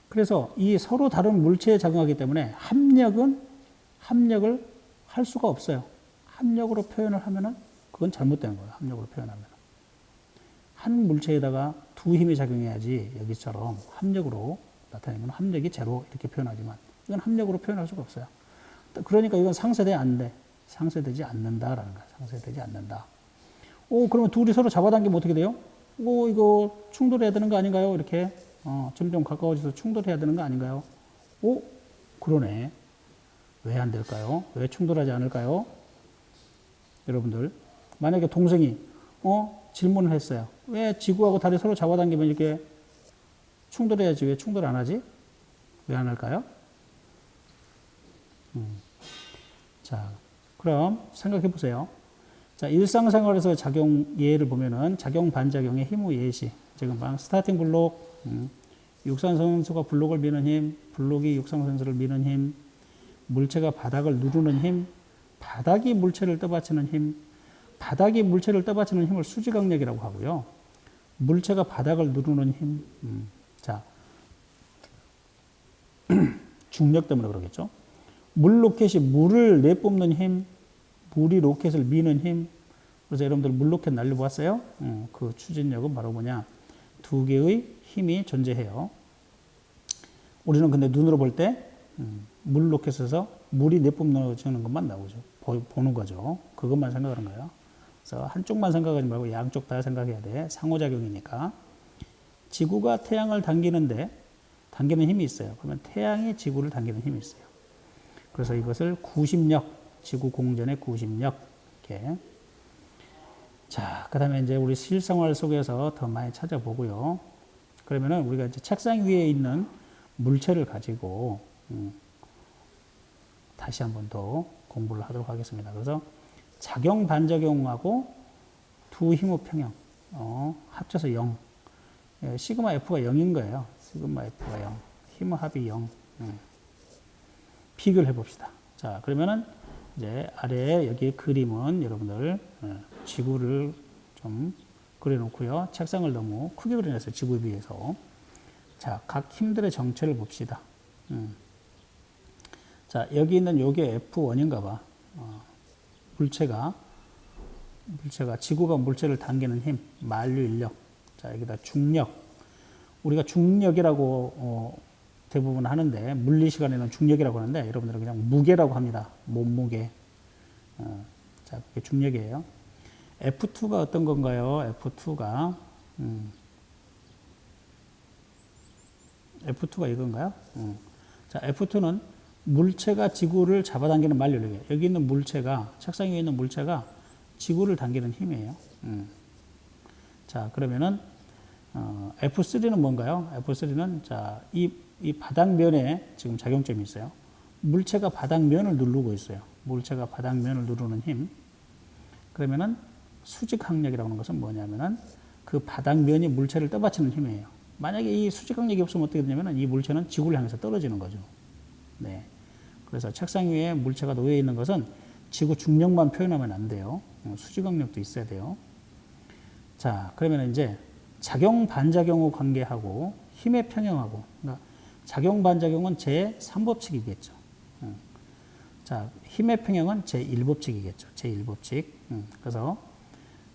그래서 이 서로 다른 물체에 작용하기 때문에 합력을 할 수가 없어요. 합력으로 표현을 하면은 그건 잘못된 거예요. 합력으로 표현하면. 한 물체에다가 두 힘이 작용해야지 여기처럼 합력으로 나타내면 합력이 제로 이렇게 표현하지만 이건 합력으로 표현할 수가 없어요. 그러니까 이건 상쇄되지 않는데 상쇄되지 않는다라는 거예요. 상쇄되지 않는다. 그러면 둘이 서로 잡아당기면 어떻게 돼요? 이거 충돌해야 되는 거 아닌가요? 이렇게 점점 가까워져서 충돌해야 되는 거 아닌가요? 그러네. 왜 안 될까요? 왜 충돌하지 않을까요? 여러분들 만약에 동생이 질문을 했어요. 왜 지구하고 달이 서로 잡아당기면 이렇게 충돌해야지 왜 충돌 안 하지? 왜 안 할까요? 자, 그럼 생각해 보세요. 자, 일상생활에서 작용 예를 보면은 작용 반작용의 힘의 예시. 지금 방 스타팅 블록, 육상 선수가 블록을 미는 힘, 블록이 육상 선수를 미는 힘, 물체가 바닥을 누르는 힘, 바닥이 물체를 떠받치는 힘, 바닥이 물체를 떠받치는 힘을 수직강력이라고 하고요. 물체가 바닥을 누르는 힘, 자, 중력 때문에 그러겠죠. 물 로켓이 물을 내뿜는 힘, 물이 로켓을 미는 힘. 그래서 여러분들 물 로켓 날려보았어요? 그 추진력은 바로 뭐냐? 두 개의 힘이 존재해요. 우리는 근데 눈으로 볼 때 물 로켓에서 물이 내뿜 넣어주는 것만 나오죠. 보는 거죠. 그것만 생각하는 거예요. 그래서 한쪽만 생각하지 말고 양쪽 다 생각해야 돼. 상호작용이니까. 지구가 태양을 당기는 힘이 있어요. 그러면 태양이 지구를 당기는 힘이 있어요. 그래서 이것을 구심력, 지구 공전의 구심력. 이렇게. 자, 그 다음에 이제 우리 실생활 속에서 더 많이 찾아보고요. 그러면은 우리가 이제 책상 위에 있는 물체를 가지고, 다시 한 번 더 공부를 하도록 하겠습니다. 그래서 작용 반작용하고 두 힘의 평형, 합쳐서 0. 예, 시그마 F가 0인 거예요. 시그마 F가 0. 힘의 합이 0. 비교를 해봅시다. 자, 그러면은 이제 아래에 여기 그림은 여러분들 지구를 좀 그려놓고요. 책상을 너무 크게 그려놨어요. 지구에 비해서. 자, 각 힘들의 정체를 봅시다. 자, 여기 있는 요게 F1인가 봐. 물체가 지구가 물체를 당기는 힘, 만류 인력. 자, 여기다 중력. 우리가 중력이라고 대부분 하는데, 물리 시간에는 중력이라고 하는데, 여러분들은 그냥 무게라고 합니다. 몸무게. 자, 그게 중력이에요. F2가 어떤 건가요? F2가 이건가요? 자, F2는 물체가 지구를 잡아당기는 만류력이에요. 여기 있는 물체가, 책상 위에 있는 물체가 지구를 당기는 힘이에요. 자, 그러면은, F3는 뭔가요? F3는, 자, 이 바닥면에 지금 작용점이 있어요. 물체가 바닥면을 누르고 있어요. 물체가 바닥면을 누르는 힘. 그러면은, 수직항력이라고 하는 것은 뭐냐면은, 그 바닥면이 물체를 떠받치는 힘이에요. 만약에 이 수직항력이 없으면 어떻게 되냐면은, 이 물체는 지구를 향해서 떨어지는 거죠. 네. 그래서 책상 위에 물체가 놓여 있는 것은 지구 중력만 표현하면 안 돼요. 수직항력도 있어야 돼요. 자, 그러면 이제 작용 반작용의 관계하고 힘의 평형하고, 그러니까 작용 반작용은 제3법칙이겠죠. 자, 힘의 평형은 제1법칙이겠죠. 제1법칙. 그래서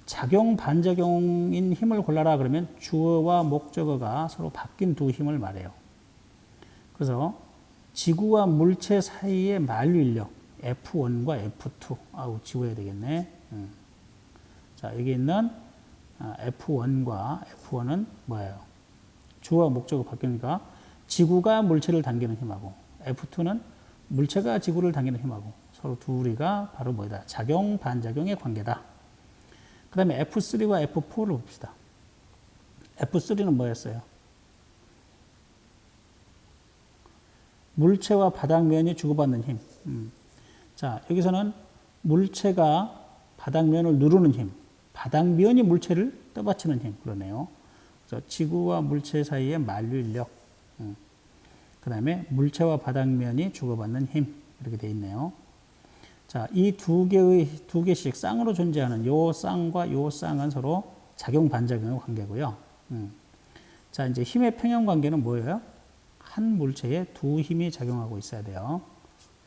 작용 반작용인 힘을 골라라 그러면 주어와 목적어가 서로 바뀐 두 힘을 말해요. 그래서 지구와 물체 사이의 만류 인력 F1과 F2. 아우, 지워야 되겠네. 자, 여기 있는 F1과 F1은 뭐예요? 주어와 목적어 바뀌니까 지구가 물체를 당기는 힘하고 F2는 물체가 지구를 당기는 힘하고 서로 둘이가 바로 뭐다? 작용 반작용의 관계다. 그 다음에 F3와 F4를 봅시다. F3는 뭐였어요? 물체와 바닥면이 주고받는 힘. 자, 여기서는 물체가 바닥면을 누르는 힘, 바닥면이 물체를 떠받치는 힘, 그러네요. 그래서 지구와 물체 사이의 만류 인력, 그 다음에 물체와 바닥면이 주고받는 힘, 이렇게 되어 있네요. 자, 이 두 개씩 쌍으로 존재하는 요 쌍과 요 쌍은 서로 작용 반작용의 관계고요. 자, 이제 힘의 평형 관계는 뭐예요? 한 물체에 두 힘이 작용하고 있어야 돼요.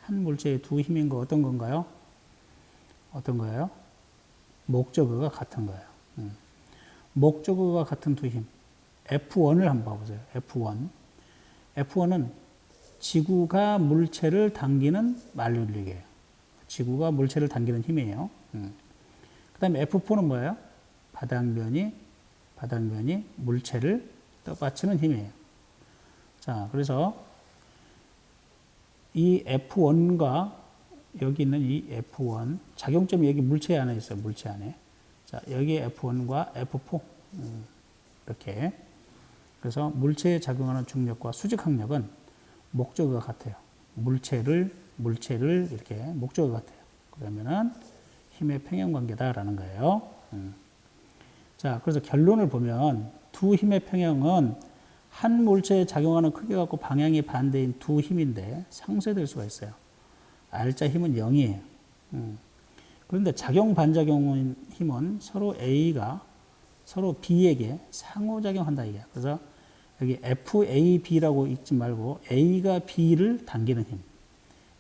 한 물체에 두 힘인 거 어떤 건가요? 어떤 거예요? 목적어가 같은 거예요. 목적어가 같은 두 힘. F1을 한번 봐보세요. F1. F1은 지구가 물체를 당기는 만류력이에요. 지구가 물체를 당기는 힘이에요. 그 다음에 F4는 뭐예요? 바닥면이 물체를 떠받치는 힘이에요. 자, 그래서 이 F1과 여기 있는 이 F1, 작용점이 여기 물체 안에 있어요. 물체 안에. 자, 여기 F1과 F4. 이렇게. 그래서 물체에 작용하는 중력과 수직항력은 목적어가 같아요. 물체를 이렇게 목적어가 같아요. 그러면은 힘의 평형 관계다라는 거예요. 자, 그래서 결론을 보면 두 힘의 평형은 한 물체에 작용하는 크기 갖고 방향이 반대인 두 힘인데 상쇄될 수가 있어요. R자 힘은 0이에요. 그런데 작용 반작용 힘은 서로 A가 서로 B에게 상호작용한다 이게. 그래서 여기 FAB라고 읽지 말고 A가 B를 당기는 힘,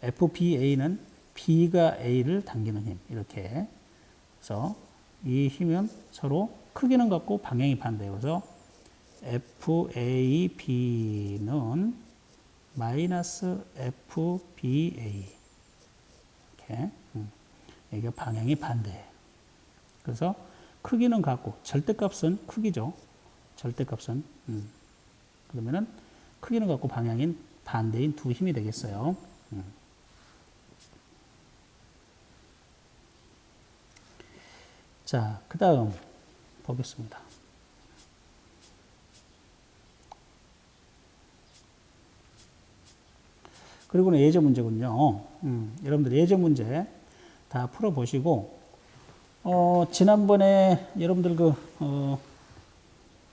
FBA는 B가 A를 당기는 힘, 이렇게. 그래서 이 힘은 서로 크기는 같고 방향이 반대예요. 그래서 FAB는 마이너스 FBA. 이렇게. 이게 방향이 반대예요. 그래서 크기는 같고 절대값은 크기죠. 절대값은. 그러면은 크기는 같고 방향인 반대인 두 힘이 되겠어요. 자, 그 다음 보겠습니다. 그리고는 예제 문제군요. 여러분들 예제 문제 다 풀어보시고, 지난번에 여러분들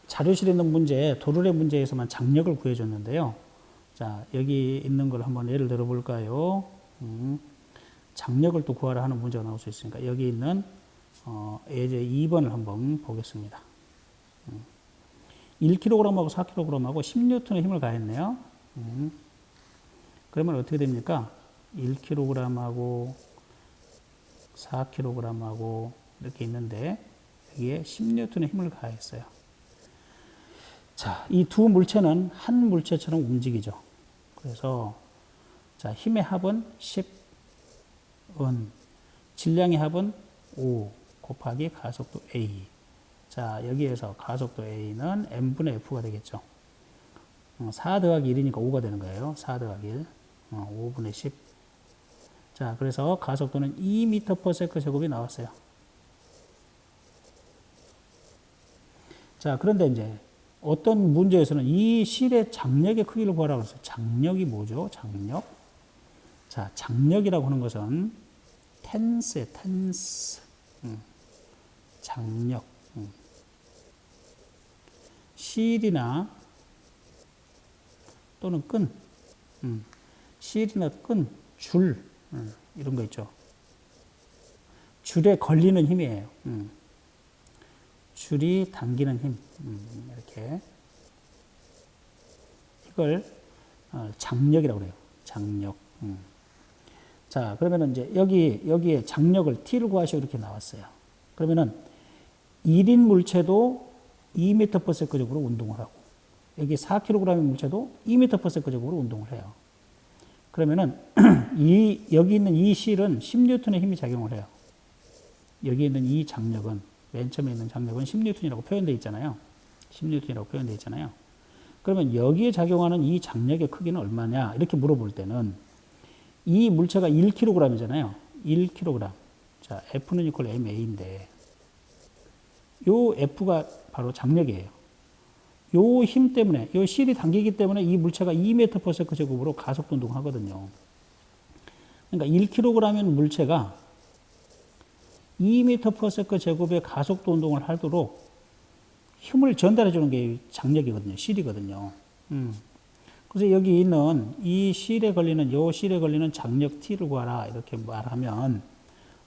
자료실에 있는 문제, 도르래 문제에서만 장력을 구해줬는데요. 자, 여기 있는 걸 한번 예를 들어 볼까요? 장력을 또 구하라 하는 문제가 나올 수 있으니까 여기 있는 예제 2번을 한번 보겠습니다. 1kg하고 4kg하고 10N의 힘을 가했네요. 그러면 어떻게 됩니까? 1kg하고 4kg하고 이렇게 있는데 여기에 10N의 힘을 가했어요. 자, 이 두 물체는 한 물체처럼 움직이죠. 그래서 자, 힘의 합은 10은, 질량의 합은 5 곱하기 가속도 A. 자, 여기에서 가속도 A는 m분의 F가 되겠죠. 4 더하기 1이니까 5가 되는 거예요. 4 더하기 1. 5분의 10. 자, 그래서 가속도는 2m/s 제곱이 나왔어요. 자, 그런데 이제 어떤 문제에서는 이 실의 장력의 크기를 구하라고 했어요. 장력이 뭐죠? 장력. 자, 장력이라고 하는 것은 텐스에 텐스. 장력. 실이나 또는 끈. 실이나 끈, 줄, 이런 거 있죠. 줄에 걸리는 힘이에요. 줄이 당기는 힘. 이렇게. 이걸 장력이라고 그래요. 장력. 자, 그러면은 이제 여기에 장력을 T를 구하시오 이렇게 나왔어요. 그러면은 1인 물체도 2m/s 제곱으로 운동을 하고, 여기 4kg의 물체도 2m/s 제곱으로 운동을 해요. 그러면은 여기 있는 이 실은 10N의 힘이 작용을 해요. 여기 있는 이 장력은, 맨 처음에 있는 장력은 10N이라고 표현되어 있잖아요. 10N이라고 표현되어 있잖아요. 그러면 여기에 작용하는 이 장력의 크기는 얼마냐? 이렇게 물어볼 때는 이 물체가 1kg이잖아요. 1kg. 자, F는 이퀄 MA인데 요 F가 바로 장력이에요. 요 힘 때문에, 요 실이 당기기 때문에 이 물체가 2m/s 제곱으로 가속도 운동을 하거든요. 그러니까 1kg인 물체가 2m/s 제곱의 가속도 운동을 하도록 힘을 전달해 주는 게 장력이거든요. 실이거든요. 그래서 여기 있는 이 실에 걸리는 장력 T를 구하라 이렇게 말하면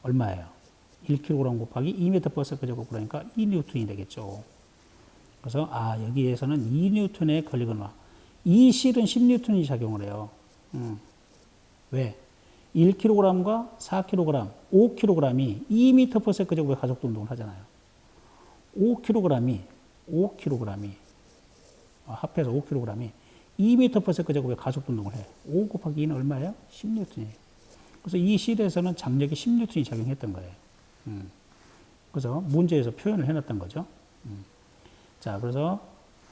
얼마예요? 1kg 곱하기 2m/s 제곱 그러니까 2N이 되겠죠. 그래서 여기에서는 2N에 걸리거나, 이 실은 10N이 작용을 해요. 왜? 1kg과 4kg, 5kg이 2m/s 제곱의 가속도 운동을 하잖아요. 5kg이 합해서 5kg이 2m/s 제곱의 가속도 운동을 해요. 5 곱하기 2는 얼마예요? 10N이에요. 그래서 이 실에서는 장력이 10N이 작용했던 거예요. 그래서 문제에서 표현을 해놨던 거죠. 자, 그래서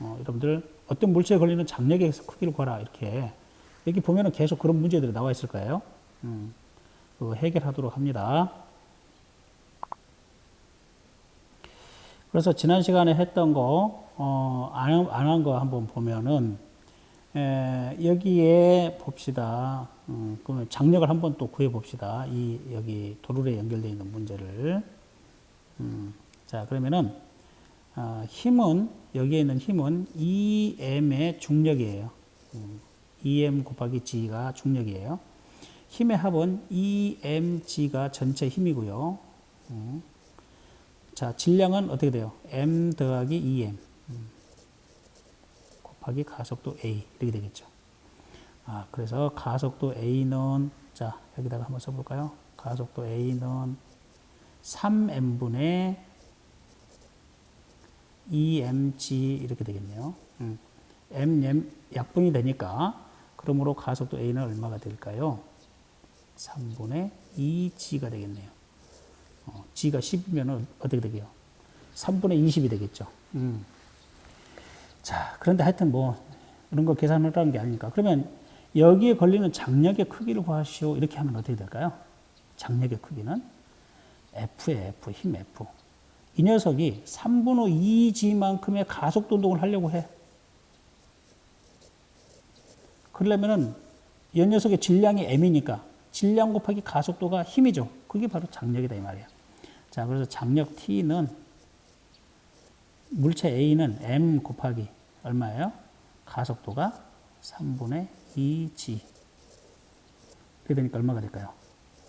여러분들 어떤 물체에 걸리는 장력의 크기를 구하라 이렇게 여기 보면은 계속 그런 문제들이 나와 있을 거예요. 그거 해결하도록 합니다. 그래서 지난 시간에 했던 거 안 한 거 한번 보면은 여기에 봅시다. 그러면 장력을 한번 또 구해 봅시다. 여기 도르래에 연결되어 있는 문제를. 자, 그러면은 힘은, 여기에 있는 힘은 EM의 중력이에요. EM 곱하기 G가 중력이에요. 힘의 합은 EMG가 전체 힘이고요. 자, 질량은 어떻게 돼요? M 더하기 EM 곱하기 가속도 A 이렇게 되겠죠. 그래서 가속도 A는, 자, 여기다가 한번 써볼까요? 가속도 A는 3M분의 EMG 이렇게 되겠네요. M 약분이 되니까 그러므로 가속도 A는 얼마가 될까요? 3분의 2G가 되겠네요. G가 10이면 어떻게 되게요? 3분의 20이 되겠죠. 자, 그런데 하여튼 뭐 이런 거 계산하라는 게 아니니까. 그러면 여기에 걸리는 장력의 크기를 구하시오. 이렇게 하면 어떻게 될까요? 장력의 크기는 F에 F, 힘 F. 이 녀석이 3분의 2G만큼의 가속도 운동을 하려고 해. 그러려면은 이 녀석의 질량이 M이니까 질량 곱하기 가속도가 힘이죠. 그게 바로 장력이다 이 말이야. 자, 그래서 장력 T는 물체 A는 M 곱하기 얼마예요? 가속도가 3분의 2G. 그렇게 되니까 얼마가 될까요?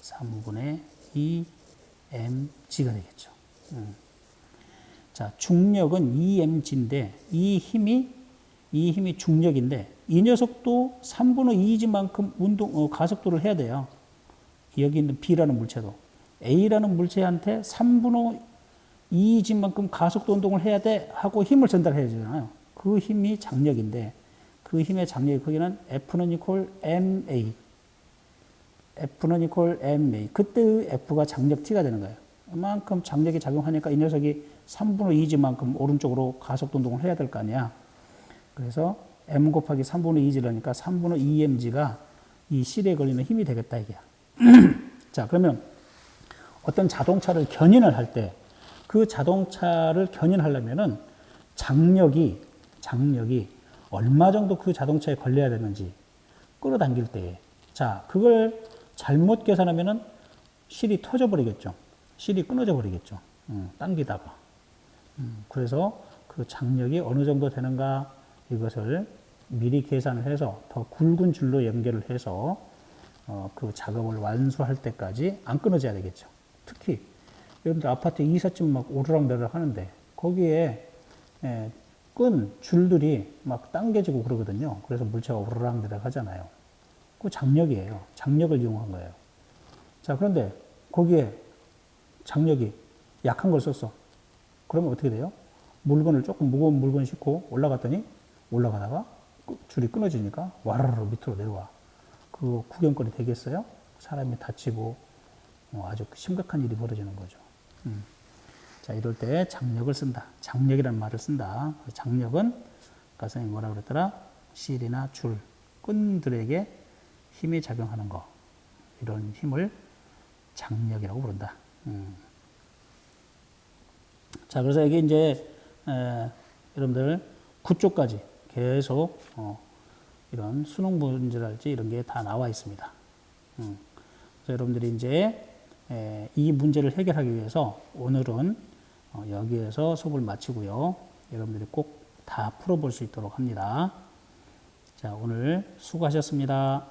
3분의 2mg가 되겠죠. 자, 중력은 2mg인데 이 힘이 중력인데 이 녀석도 3분의 2g만큼 가속도를 해야 돼요. 여기 있는 B라는 물체도 A라는 물체한테 3분의 2g만큼 가속도 운동을 해야 돼 하고 힘을 전달해야 되잖아요. 그 힘이 장력인데 그 힘의 장력의 크기는 F는 이퀄 ma. F는 이퀄 ma. 그때의 F가 장력 T가 되는 거예요. 이만큼 장력이 작용하니까 이 녀석이 3분의 2g만큼 오른쪽으로 가속도 운동을 해야 될 거 아니야. 그래서 m 곱하기 3분의 2g라니까 3분의 2mg가 이 실에 걸리는 힘이 되겠다 이게야. 자, 그러면 어떤 자동차를 견인을 할 때 그 자동차를 견인하려면은 장력이 얼마 정도 그 자동차에 걸려야 되는지 끌어당길 때, 자, 그걸 잘못 계산하면은 실이 터져 버리겠죠. 실이 끊어져 버리겠죠. 당기다가. 그래서 그 장력이 어느 정도 되는가 이것을 미리 계산을 해서 더 굵은 줄로 연결을 해서 그 작업을 완수할 때까지 안 끊어져야 되겠죠. 특히 여러분들 아파트 이삿짐 막 오르락내리락 하는데 거기에 끈 줄들이 막 당겨지고 그러거든요. 그래서 물체가 오르락내리락 하잖아요. 그 장력이에요. 장력을 이용한 거예요. 자, 그런데 거기에 장력이 약한 걸 썼어. 그러면 어떻게 돼요? 물건을 조금 무거운 물건 싣고 올라갔더니 올라가다가 줄이 끊어지니까 와르르 밑으로 내려와. 그 구경거리 되겠어요? 사람이 다치고 아주 심각한 일이 벌어지는 거죠. 자, 이럴 때 장력을 쓴다. 장력이라는 말을 쓴다. 장력은 아까 선생님이 뭐라고 그랬더라? 실이나 줄, 끈들에게 힘이 작용하는 거. 이런 힘을 장력이라고 부른다. 자, 그래서 여기 이제 여러분들 9쪽까지 계속 이런 수능 문제랄지 이런 게 다 나와 있습니다. 그래서 여러분들이 이제 이 문제를 해결하기 위해서 오늘은 여기에서 수업을 마치고요. 여러분들이 꼭 다 풀어볼 수 있도록 합니다. 자, 오늘 수고하셨습니다.